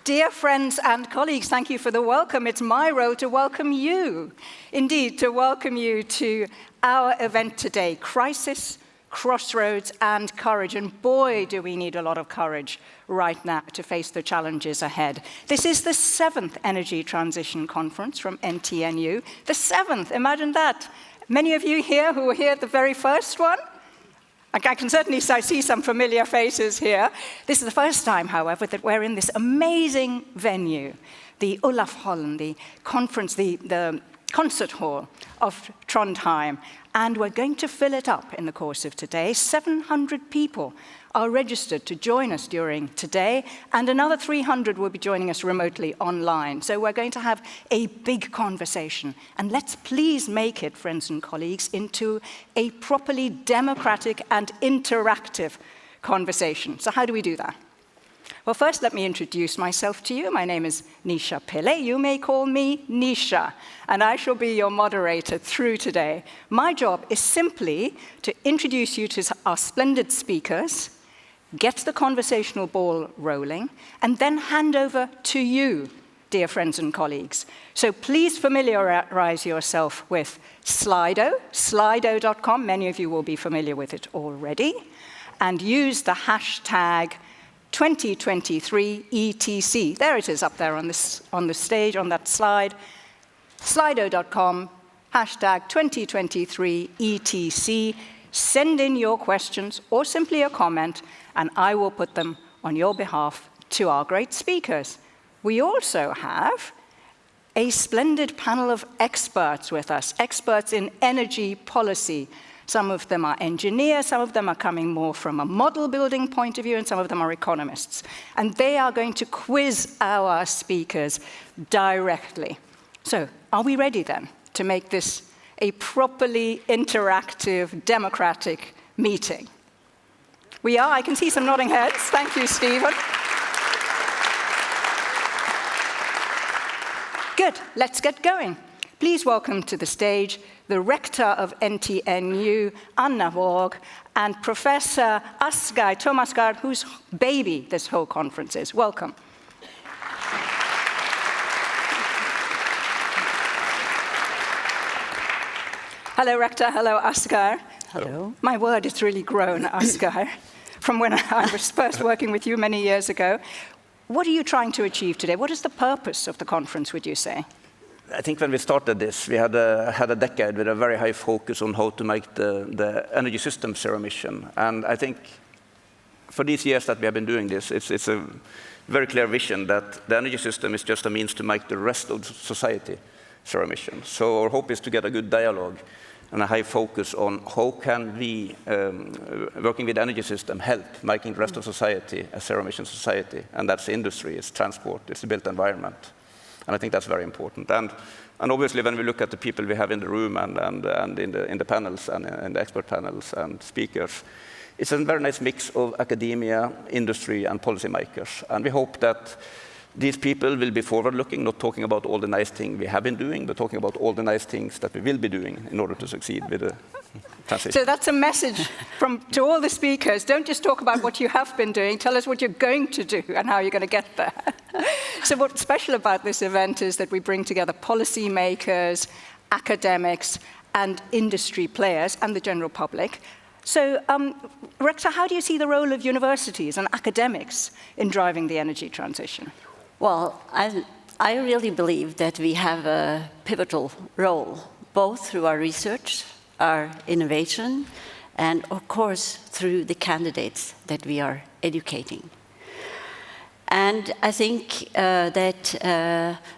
Dear friends and colleagues, thank you for the welcome. It's my role to welcome you. Indeed, to welcome you to our event today, Crisis, Crossroads and Courage. And boy, do we need a lot of courage right now to face the challenges ahead. This is the 7th Energy Transition Conference from NTNU. The 7th, imagine that. Many of you here who were here at the very first one, I can certainly see some familiar faces here. This is the first time, however, that we're in this amazing venue, the Olaf Holm, the concert hall of Trondheim, and we're going to fill it up in the course of today. 700 people are registered to join us during today, and another 300 will be joining us remotely online. So we're going to have a big conversation, and let's please make it, friends and colleagues, into a properly democratic and interactive conversation. So how do we do that? Well, first, let me introduce myself to you. My name is Nisha Pillai. You may call me Nisha, and I shall be your moderator through today. My job is simply to introduce you to our splendid speakers, get the conversational ball rolling, and then hand over to you, dear friends and colleagues. So please familiarize yourself with Slido, slido.com. Many of you will be familiar with it already. And use the hashtag 2023 ETC. There it is up there on the stage, on that slide. Slido.com, hashtag 2023 ETC. Send in your questions or simply a comment, and I will put them on your behalf to our great speakers. We also have a splendid panel of experts with us, experts in energy policy. Some of them are engineers, some of them are coming more from a model building point of view, and some of them are economists. And they are going to quiz our speakers directly. So, are we ready then to make this a properly interactive, democratic meeting? We are. I can see some nodding heads. Thank you, Stephen. Good. Let's get going. Please welcome to the stage the rector of NTNU, Anna Våg, and Professor Asgeir Thomasgaard, whose baby this whole conference is. Welcome. Hello, Rector. Hello, Asgeir. Hello. My word, it's really grown, Asgeir, from when I was first working with you many years ago. What are you trying to achieve today? What is the purpose of the conference, would you say? I think when we started this, we had a decade with a very high focus on how to make the energy system zero emission. And I think for these years that we have been doing this, it's a very clear vision that the energy system is just a means to make the rest of society zero emission. So our hope is to get a good dialogue and a high focus on how can we, working with the energy system, help making the rest of society a zero emission society. And that's industry, it's transport, it's the built environment. And I think that's very important. And obviously, when we look at the people we have in the room and in the panels and in the expert panels and speakers, it's a very nice mix of academia, industry, and policymakers. And we hope that these people will be forward-looking, not talking about all the nice things we have been doing, but talking about all the nice things that we will be doing in order to succeed with the transition. So that's a message to all the speakers. Don't just talk about what you have been doing. Tell us what you're going to do and how you're going to get there. So what's special about this event is that we bring together policymakers, academics, and industry players, and the general public. So, Rector, how do you see the role of universities and academics in driving the energy transition? Well, I really believe that we have a pivotal role, both through our research, our innovation, and of course through the candidates that we are educating. And I think that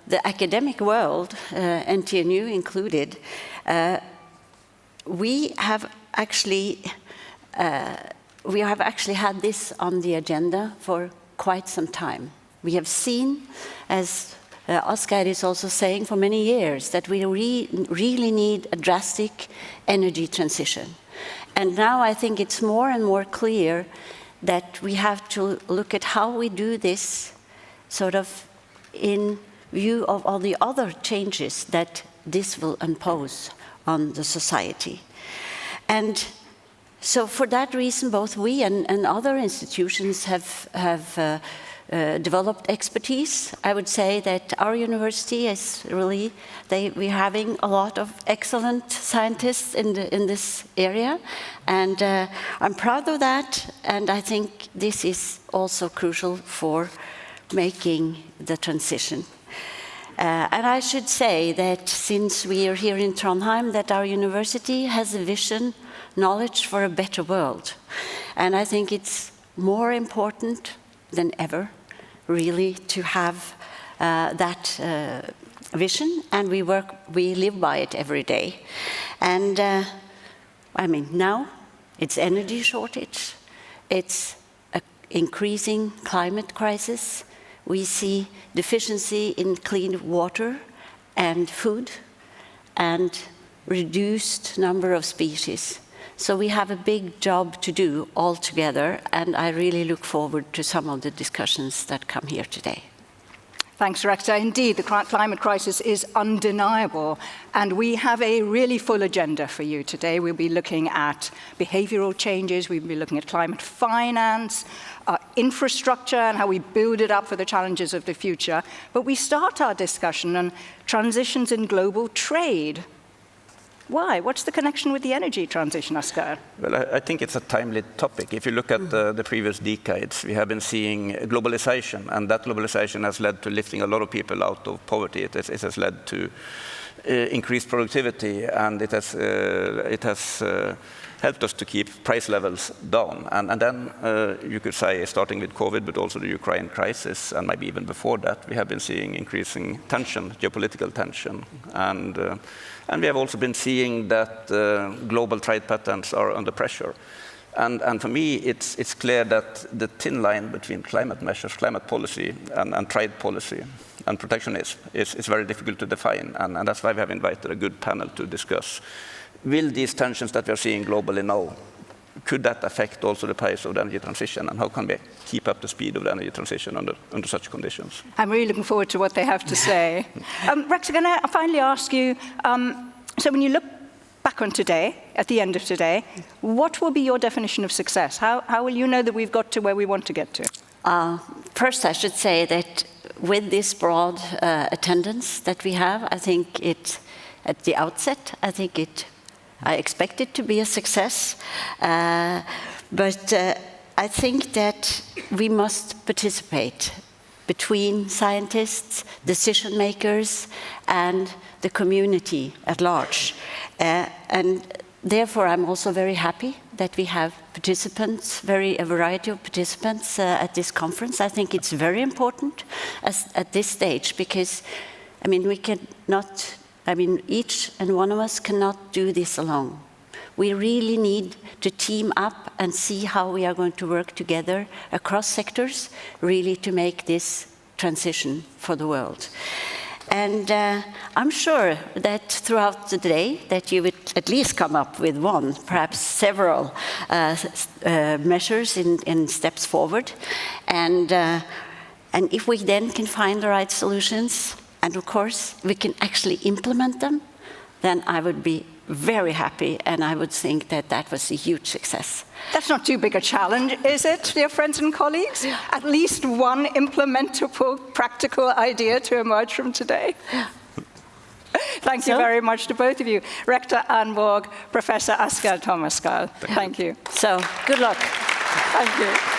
the academic world, NTNU included, we have actually had this on the agenda for quite some time. We have seen, as Asgeir is also saying for many years, that we really need a drastic energy transition. And now I think it's more and more clear that we have to look at how we do this sort of in view of all the other changes that this will impose on the society. And so for that reason, both we and other institutions have developed expertise. I would say that our university is really, we're having a lot of excellent scientists in this area, and I'm proud of that, and I think this is also crucial for making the transition. And I should say that since we are here in Trondheim, that our university has a vision, knowledge for a better world. And I think it's more important than ever, really, to have that vision, and we live by it every day. And I mean, now it's energy shortage, it's an increasing climate crisis. We see deficiency in clean water and food, and reduced number of species. So we have a big job to do all together, and I really look forward to some of the discussions that come here today. Thanks, Rector. Indeed, the climate crisis is undeniable, and we have a really full agenda for you today. We'll be looking at behavioral changes, we'll be looking at climate finance, infrastructure and how we build it up for the challenges of the future. But we start our discussion on transitions in global trade. Why? What's the connection with the energy transition, Oskar? Well, I think it's a timely topic. If you look at the previous decades, we have been seeing globalization, and that globalization has led to lifting a lot of people out of poverty. It has led to increased productivity, and it has helped us to keep price levels down. And then you could say, starting with COVID, but also the Ukraine crisis, and maybe even before that, we have been seeing increasing tension, geopolitical tension. And we have also been seeing that global trade patterns are under pressure. And for me, it's clear that the thin line between climate measures, climate policy, and trade policy and protectionism is very difficult to define. And that's why we have invited a good panel to discuss. Will these tensions that we are seeing globally now, could that affect also the pace of the energy transition? And how can we keep up the speed of the energy transition under such conditions? I'm really looking forward to what they have to say. Rex, I'm going to finally ask you, so when you look back on today, at the end of today, what will be your definition of success? How will you know that we've got to where we want to get to? First, I should say that with this broad attendance that we have, I think at the outset, I expect it to be a success, but I think that we must participate between scientists, decision makers, and the community at large. And therefore, I'm also very happy that we have participants, a variety of participants at this conference. I think it's very important at this stage, because, I mean, each and one of us cannot do this alone. We really need to team up and see how we are going to work together across sectors, really to make this transition for the world. And I'm sure that throughout the day that you would at least come up with one, perhaps several measures and steps forward. And if we then can find the right solutions, and of course, we can actually implement them, then I would be very happy, and I would think that that was a huge success. That's not too big a challenge, is it, dear friends and colleagues? At least one implementable, practical idea to emerge from today. Thank you very much to both of you. Rector Arnborg, Professor Oskar Thomaskal. Thank you. So, good luck. Thank you.